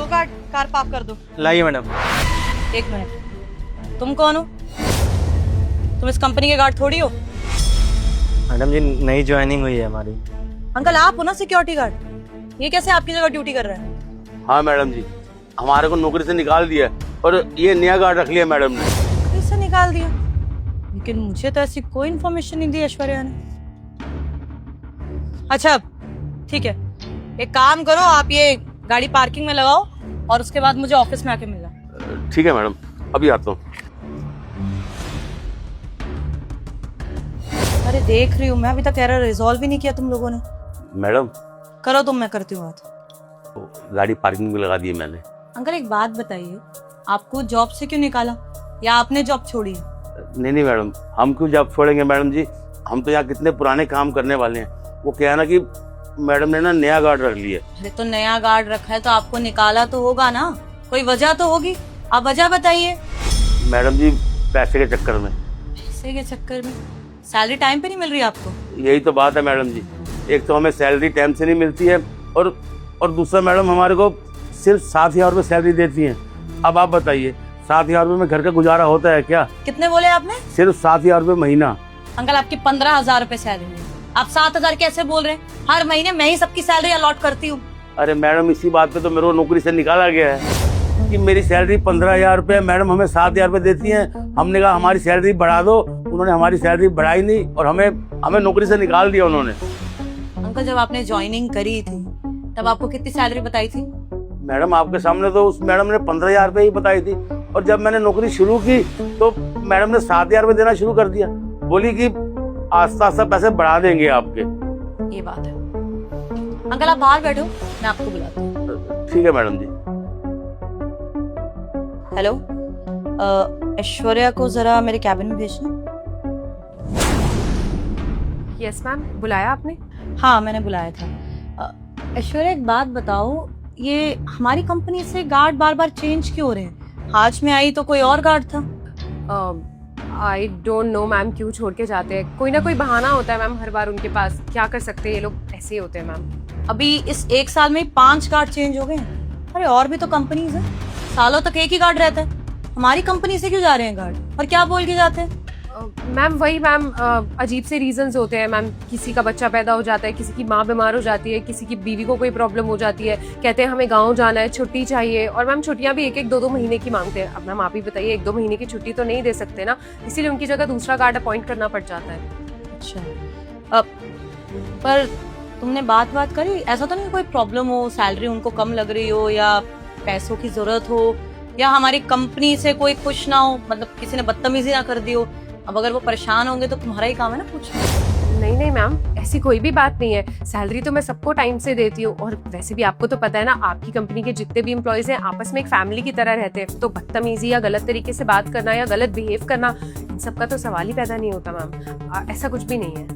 दो guard, car park कर दो। लाइए मैडम। एक मिनट, तुम कौन हो? तुम इस कंपनी के गार्ड थोड़ी हो। मैडम जी नई ज्वाइनिंग हुई है हमारी। अंकल आप हो ना सिक्योरिटी गार्ड? ये कैसे आपकी जगह ड्यूटी कर रहे हैं? हाँ मैडम जी, हमारे को नौकरी से निकाल दिया और ये नया गार्ड रख लिया मैडम ने। नौकरी से निकाल दिया? लेकिन मुझे तो ऐसी कोई इन्फॉर्मेशन नहीं दी ऐश्वर्या ने। अच्छा ठीक है, एक काम करो, आप ये गाड़ी पार्किंग में लगाओ और उसके बाद मुझे ऑफिस में आके मिलना। ठीक है मैडम, अभी आता हूँ। अरे देख रही हूँ मैं, अभी तक एरर रिजॉल्व भी नहीं किया तुम लोगों ने। मैडम करो तुम, मैं करती हूँ बात। गाड़ी पार्किंग में लगा दी है मैंने। अंकल एक बात बताइए, आपको जॉब से क्यों निकाला या आपने जॉब छोड़ी है? नहीं मैडम, हम क्यों जॉब छोड़ेंगे मैडम जी, हम तो यहाँ कितने पुराने काम करने वाले हैं। वो क्या है ना कि मैडम ने ना नया गार्ड रख लिया। अरे तो नया गार्ड रखा है तो आपको निकाला तो होगा ना, कोई वजह तो होगी, आप वजह बताइए। मैडम जी पैसे के चक्कर में। पैसे के चक्कर में? सैलरी टाइम पे नहीं मिल रही आपको? यही तो बात है मैडम जी, एक तो हमें सैलरी टाइम से नहीं मिलती है और दूसरा मैडम हमारे को सिर्फ 7,000 रुपये सैलरी देती हैं। अब आप बताइए 7,000 रुपये में घर का गुजारा होता है क्या? कितने बोले आपने? सिर्फ 7,000 रुपये महीना। अंकल आपकी 15,000 रुपए सैलरी है, आप 7,000 कैसे बोल रहे हैं? हर महीने मैं ही सबकी सैलरी अलॉट करती हूँ। अरे मैडम इसी बात पे तो मेरे को नौकरी से निकाला गया है कि मेरी सैलरी 15,000 रुपये, मैडम हमें 7,000 रुपये देती हैं। हमने कहा हमारी सैलरी बढ़ा दो, उन्होंने हमारी सैलरी बढ़ाई नहीं और हमें नौकरी से निकाल दिया उन्होंने। अंकल जब आपने ज्वाइनिंग करी थी तब आपको कितनी सैलरी बताई थी? मैडम आपके सामने तो उस मैडम ने 15,000 रुपये ही बताई थी और जब मैंने नौकरी शुरू की तो मैडम ने 7,000 रुपये देना शुरू कर दिया। बोली कि आस्ता आस्ता पैसे बढ़ा देंगे आपके। ये बात है। अंकल आप बाहर बैठो, मैं आपको बुलाती हूँ। ठीक है मैडम जी। हेलो, ऐश्वर्या को जरा मेरे कैबिन में भेजना। यस मैम, बुलाया आपने? हाँ मैंने बुलाया था। ऐश्वर्या एक बात बताओ, ये हमारी कंपनी से गार्ड बार बार चेंज क्यों हो रहे हैं? आज में आई तो कोई और गार्ड था। आई डोंट नो मैम, क्यों छोड़ के जाते हैं, कोई ना कोई बहाना होता है मैम हर बार उनके पास, क्या कर सकते हैं ये लोग, ऐसे ही होते हैं मैम। अभी इस एक साल में ही 5 गार्ड चेंज हो गए हैं। अरे और भी तो कंपनीज है, सालों तक एक ही गार्ड रहता है, हमारी कंपनी से क्यों जा रहे हैं गार्ड और क्या बोल के जाते हैं? मैम वही मैम, अजीब से रीजंस होते हैं मैम, किसी का बच्चा पैदा हो जाता है, किसी की माँ बीमार हो जाती है, किसी की बीवी को कोई प्रॉब्लम हो जाती है, कहते हैं हमें गांव जाना है, छुट्टी चाहिए, और मैम छुट्टियां भी 1-1, 2-2 महीने की मांगते हैं। अब मैम आप ही बताइए, 1-2 महीने की छुट्टी तो नहीं दे सकते ना, इसीलिए उनकी जगह दूसरा गार्ड अपॉइंट करना पड़ जाता है। अच्छा, पर तुमने बात करी, ऐसा तो नहीं कोई प्रॉब्लम हो, सैलरी उनको कम लग रही हो या पैसों की जरूरत हो या हमारी कंपनी से कोई खुश ना हो, मतलब किसी ने बदतमीजी ना कर दी हो? अब अगर वो परेशान होंगे तो तुम्हारा ही काम है ना पूछना। नहीं मैम, ऐसी कोई भी बात नहीं है, सैलरी तो मैं सबको टाइम से देती हूँ, और वैसे भी आपको तो पता है ना, आपकी कंपनी के जितने भी एम्प्लॉयज हैं आपस में एक फैमिली की तरह रहते हैं, तो बदतमीजी या गलत तरीके से बात करना या गलत बिहेव करना, इन सबका तो सवाल ही पैदा नहीं होता मैम, ऐसा कुछ भी नहीं है।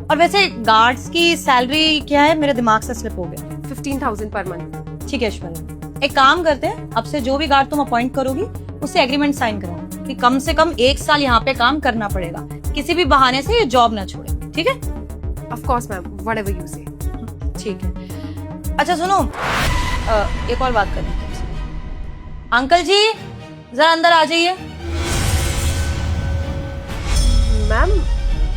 और वैसे गार्ड्स की सैलरी क्या है? मेरे दिमाग से स्लिप हो गया। 15,000 पर मंथ। ठीक है ऐश्वर्या, एक काम करते हैं, अब से जो भी गार्ड तुम अपॉइंट करोगी उससे एग्रीमेंट साइन कराओ कि कम से कम 1 साल यहाँ पे काम करना पड़ेगा, किसी भी बहाने से ये जॉब ना छोड़े, ठीक है? Of course ma'am, whatever you से। ठीक है। अच्छा सुनो, एक और बात करनी है। अंकल जी जरा अंदर आ जाइए। मैम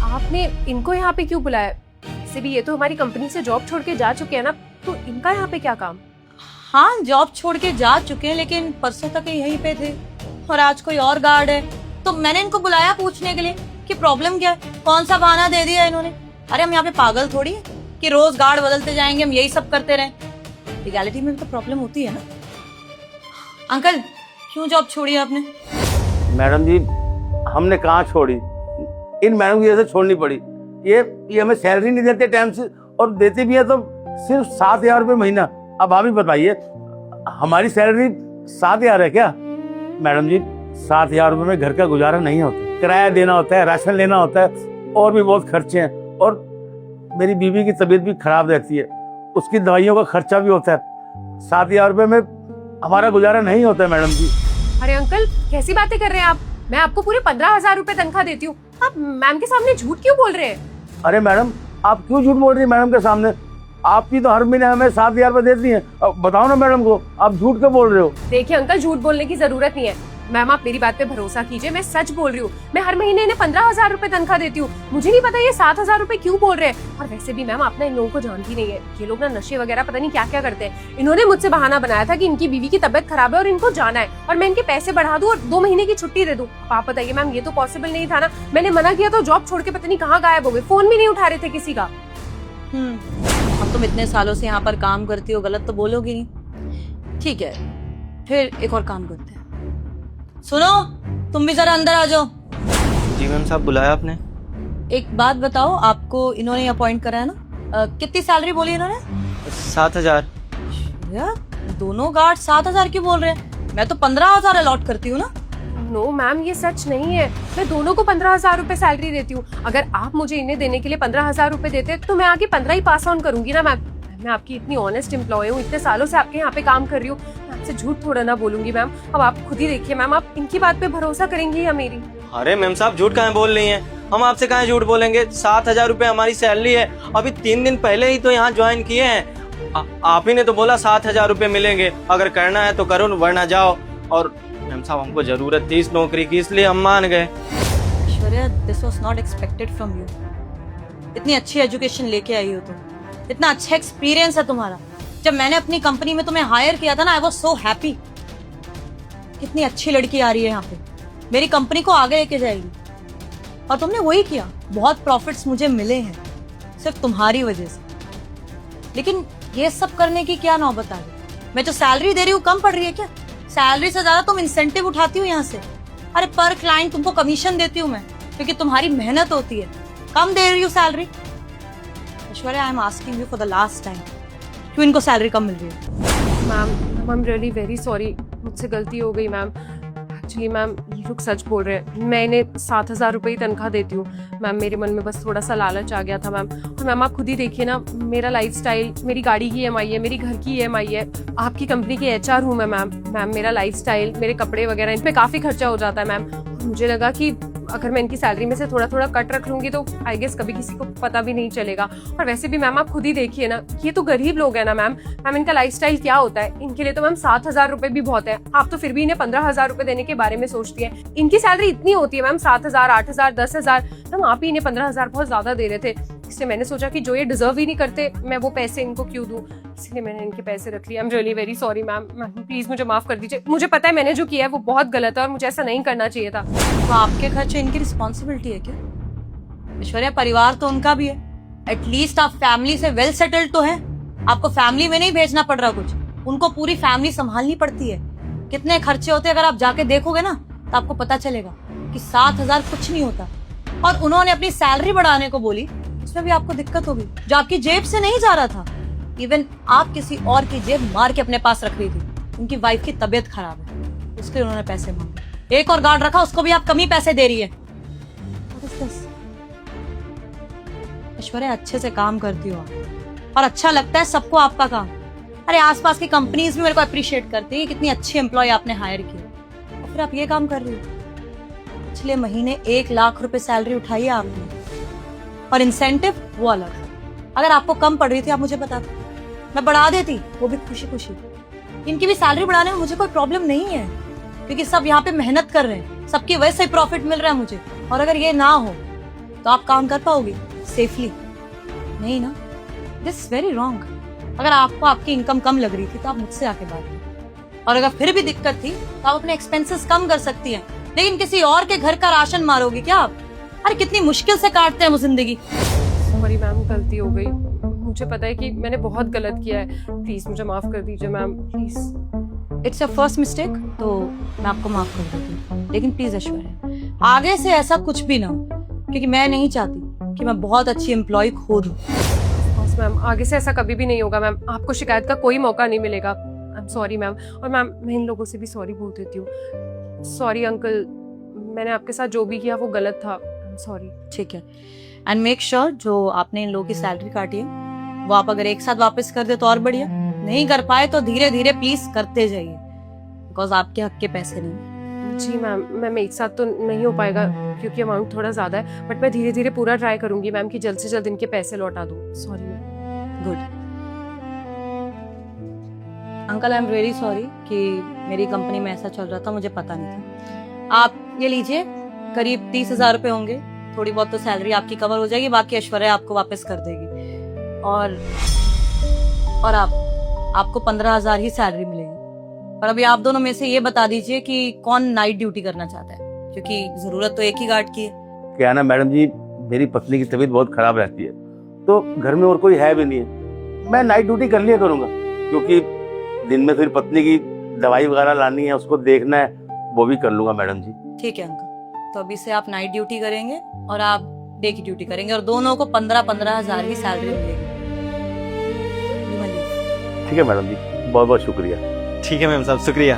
आपने इनको यहाँ पे क्यों बुलाया? वैसे भी ये तो हमारी कंपनी से जॉब छोड़ के जा चुके हैं ना, तो इनका यहाँ पे क्या काम? हाँ जॉब छोड़ के जा चुके हैं, लेकिन परसों तक यहीं पे थे और आज कोई और गार्ड है, तो मैंने इनको बुलाया पूछने के लिए कि प्रॉब्लम क्या है, कौन सा बहाना दे दिया इन्होंने। अरे हम यहाँ पे पागल थोड़ी है कि रोज गार्ड बदलते जाएंगे, हम यही सब करते रहें। रियलिटी में भी तो प्रॉब्लम होती है ना। अंकल क्यों जॉब छोड़ी आपने? मैडम जी हमने कहाँ छोड़ी, इन मैडम की वजह से छोड़नी पड़ी। ये हमें सैलरी नहीं देते टाइम से, और देते भी है तो सिर्फ 7,000 रुपये महीना। अब आप ही बताइए, हमारी सैलरी 7,000 है क्या? मैडम जी 7,000 रुपये में घर का गुजारा नहीं होता, किराया देना होता है, राशन लेना होता है, और भी बहुत खर्चे हैं, और मेरी बीवी की तबीयत भी खराब रहती है, उसकी दवाइयों का खर्चा भी होता है। 7,000 रुपये में हमारा गुजारा नहीं होता है मैडम जी। अरे अंकल कैसी बातें कर रहे हैं आप, मैं आपको पूरे 15,000 रुपए तनख्वाह देती हूँ, आप मैम के सामने झूठ क्यों बोल रहे हैं? अरे मैडम आप क्यों झूठ बोल रही है मैडम के सामने? आप भी तो हर महीने हमें 7,000 रुपये देती हैं। अब बताओ ना मैडम को, आप झूठ क्यों बोल रहे हो? देखिए अंकल, झूठ बोलने की जरूरत नहीं है। मैम आप मेरी बात पे भरोसा कीजिए, मैं सच बोल रही हूँ। मैं हर महीने इन्हें 15,000 रुपए तनख्वाह देती हूँ। मुझे नहीं पता ये 7,000 रुपए क्यों बोल रहे हैं। और वैसे भी मैम आप ना इन लोगों को जानती नहीं है, ये लोग ना नशे वगैरह पता नहीं क्या क्या करते हैं। इन्होंने मुझसे बहाना बनाया था कि इनकी बीवी की तबीयत खराब है और इनको जाना है, और मैं इनके पैसे बढ़ा दूं और 2 महीने की छुट्टी दे दूं। आप बताइए मैम, ये तो पॉसिबल नहीं था ना। मैंने मना किया तो जॉब छोड़ के पता नहीं कहाँ गायब हो गए, फोन भी नहीं उठा रहे थे किसी का। अब तुम इतने सालों से यहाँ पर काम करती हो, गलत तो बोलोगी नहीं। ठीक है, फिर एक और काम करते हैं। सुनो, तुम भी जरा अंदर आ जाओ। जी मैम साहब, बुलाया आपने? एक बात बताओ, आपको इन्होंने अपॉइंट करा है ना? कितनी सैलरी बोली इन्होंने? 7,000। यार दोनों गार्ड 7,000 क्यों बोल रहे हैं? मैं तो 15,000 अलॉट करती हूँ ना। नो मैम, ये सच नहीं है। मैं दोनों को 15,000 रुपए सैलरी देती हूँ। अगर आप मुझे इन्हें देने के लिए 15,000 रुपए देते तो मैं आगे 15 ही पास ऑन करूंगी ना मैम। मैं आपकी इतनी ऑनेस्ट एम्प्लॉय हूँ, इतने सालों से आपके यहाँ पे काम कर रही हूँ, मैं आपसे झूठ थोड़ा ना बोलूंगी मैम। अब आप खुद ही देखिए मैम, आप इनकी बात पे भरोसा करेंगी या मेरी? अरे मैम साहब, झूठ कहाँ बोल रही हैं? हम आपसे कहाँ झूठ बोलेंगे? 7,000 रुपए हमारी सैलरी है। अभी 3 दिन पहले ही तो यहाँ ज्वाइन किए हैं। आप ही ने तो बोला 7,000 रुपए मिलेंगे, अगर करना है तो करो वरना जाओ। और मैम साहब, हमको जरूरत थी इस नौकरी की, इसलिए हम मान गए। Aishwarya, this was not expected from you. इतनी अच्छी एजुकेशन लेके आई हो तुम, इतना अच्छा एक्सपीरियंस है तुम्हारा। जब मैंने अपनी कंपनी में तुम्हें हायर किया था ना, आई वाज सो हैप्पी। कितनी अच्छी लड़की आ रही है यहाँ पे, मेरी कंपनी को आगे लेके जाएगी। और तुमने वही किया। बहुत प्रॉफिट्स मुझे मिले हैं सिर्फ तुम्हारी वजह से। लेकिन ये सब करने की क्या नौबत आ गई? मैं जो सैलरी दे रही हूँ कम पड़ रही है क्या? सैलरी से ज्यादा तुम इंसेंटिव उठाती हो यहाँ से। अरे पर क्लाइंट तुमको कमीशन देती हूँ मैं, क्योंकि तुम्हारी मेहनत होती है। कम दे रही हूँ salary. Aishwarya, I am asking you for the last time, क्यों इनको सैलरी कम मिल रही है? Ma'am, I am really very sorry, मुझसे गलती हो गई मैम। एक्चुअली मैम, ये लोग सच बोल रहे हैं। मैं इन्हें 7,000 रुपये ही तनख्वाह देती हूँ मैम। मेरे मन में बस थोड़ा सा लालच आ गया था मैम। और मैम आप खुद ही देखिए ना, मेरा लाइफस्टाइल, मेरी गाड़ी की EMI है, मेरी घर की EMI है। आपकी कंपनी की HR हूँ मैं मैम। मेरा लाइफस्टाइल, मेरे कपड़े वगैरह, इन पे काफ़ी खर्चा हो जाता है मैम। मुझे लगा कि अगर मैं इनकी सैलरी में से थोड़ा थोड़ा कट रख लूंगी तो आई गेस कभी किसी को पता भी नहीं चलेगा। और वैसे भी मैम आप खुद ही देखिए ना, ये तो गरीब लोग हैं ना मैम। इनका लाइफस्टाइल क्या होता है? इनके लिए तो मैम 7,000 रुपए भी बहुत है। आप तो फिर भी इन्हें 15,000 रुपए देने के बारे में सोचती है। इनकी सैलरी इतनी होती है मैम, 7,000, 8,000, 10,000। मैम आप ही इन्हें 15,000 बहुत ज्यादा दे रहे थे, इसलिए मैंने सोचा कि जो ये डिजर्व ही नहीं करते, मैं वो पैसे इनको क्यों दूं, इसलिए मैंने इनके पैसे रख लिए। I am really very sorry ma'am. Please मुझे माफ कर दीजिए। मुझे पता है मैंने जो किया है वो बहुत गलत है और मुझे ऐसा नहीं करना चाहिए था। तो आपके खर्चे इनकी रिस्पॉन्सिबिलिटी है क्या? ऐश्वर्या, परिवार तो उनका भी है। एटलीस्ट आप फैमिली से वेल सेटल्ड तो है। आपको फैमिली में नहीं भेजना पड़ रहा कुछ, उनको पूरी फैमिली संभालनी पड़ती है। कितने खर्चे होते हैं अगर आप जाके देखोगे ना तो आपको पता चलेगा कि 7,000 कुछ नहीं होता। और उन्होंने अपनी सैलरी बढ़ाने को बोली, उसमें भी आपको दिक्कत होगी, जो आपकी जेब से नहीं जा रहा था। इवन आप किसी और की जेब मार के अपने पास रख रही थी। उनकी वाइफ की तबीयत खराब है, उसके लिए उन्होंने पैसे मांगे। एक और गार्ड रखा, उसको भी आप कम ही पैसे दे रही है। ऐश्वर्या, अच्छे से काम करती हो और अच्छा लगता है सबको आपका काम। अरे आसपास की कंपनीज भी मेरे को अप्रिशिएट करती है, कितनी अच्छी एम्प्लॉय आपने हायर की, और फिर आप ये काम कर रही हो। पिछले महीने 1 लाख रुपए सैलरी उठाई है आपने, और इंसेंटिव वो अलग। अगर आपको कम पड़ रही थी आप मुझे बताते, मैं बढ़ा देती, वो भी खुशी खुशी। इनकी भी सैलरी बढ़ाने में मुझे कोई प्रॉब्लम नहीं है, क्योंकि सब यहाँ पे मेहनत कर रहे हैं, सबकी वजह से प्रॉफिट मिल रहा है मुझे। और अगर ये ना हो तो आप काम कर पाओगे सेफली? नहीं ना, दिस वेरी रॉन्ग। अगर आपको आपकी इनकम कम लग रही थी तो आप मुझसे आके बात करें, और अगर फिर भी दिक्कत थी तो आप अपने एक्सपेंसेस कम कर सकती हैं। लेकिन किसी और के घर का राशन मारोगी क्या आप? अरे कितनी मुश्किल से काटते हैं वो जिंदगी। सॉरी मैम, गलती हो गई। मुझे पता है कि मैंने बहुत गलत किया है, प्लीज मुझे माफ कर दीजिए ma'am, please. It's a first mistake, तो मैं आपको माफ कर देती हूँ। लेकिन प्लीज ऐश्वर्या, आगे से ऐसा कुछ भी ना हो, क्योंकि मैं नहीं चाहती कि मैं बहुत अच्छी एम्प्लॉय खो दूँ। बस मैम, आगे से ऐसा कभी भी नहीं होगा मैम। आपको शिकायत का कोई मौका नहीं मिलेगा। I am sorry ma'am. और मैम, मैं इन लोगों से भी सॉरी बोल देती हूँ। सॉरी अंकल, मैंने आपके साथ जो भी किया वो गलत था। I am sorry. ठीक है, एंड मेक श्योर जो आपने इन लोगों की सैलरी काटी है वो आप अगर एक साथ वापस कर दे तो और बढ़िया। नहीं कर पाए तो धीरे धीरे प्लीज करते जाइए, बिकॉज आपके हक के पैसे नहीं। जी मैम, एक साथ तो नहीं हो पाएगा क्योंकि अमाउंट थोड़ा ज्यादा है, बट मैं धीरे धीरे पूरा ट्राई करूंगी मैम कि जल्द से जल्द इनके पैसे लौटा दूं। Sorry ma'am. Good, uncle I am really sorry कि मेरी कंपनी में ऐसा चल रहा था, मुझे पता नहीं था। आप ये लीजिए, करीब 30,000 रुपए होंगे। थोड़ी बहुत तो सैलरी आपकी कवर हो जाएगी, बाकी ऐश्वर्या आपको वापस कर देगी। और आपको 15,000 ही सैलरी मिलेगी। पर अभी आप दोनों में से ये बता दीजिए कि कौन नाइट ड्यूटी करना चाहता है, क्योंकि जरूरत तो एक ही गार्ड की है। क्या ना मैडम जी, मेरी पत्नी की तबीयत बहुत खराब रहती है, तो घर में और कोई है भी नहीं है। मैं नाइट ड्यूटी कर लिया करूंगा, क्योंकि दिन में फिर पत्नी की दवाई वगैरह लानी है, उसको देखना है, वो भी कर लूंगा मैडम जी। ठीक है अंकल, तो अभी से आप नाइट ड्यूटी करेंगे और आप डे की ड्यूटी करेंगे, और दोनों को 15,000 ही सैलरी मिलेगी। ठीक है मैडम जी, बहुत बहुत शुक्रिया। ठीक है मैम साहब, शुक्रिया।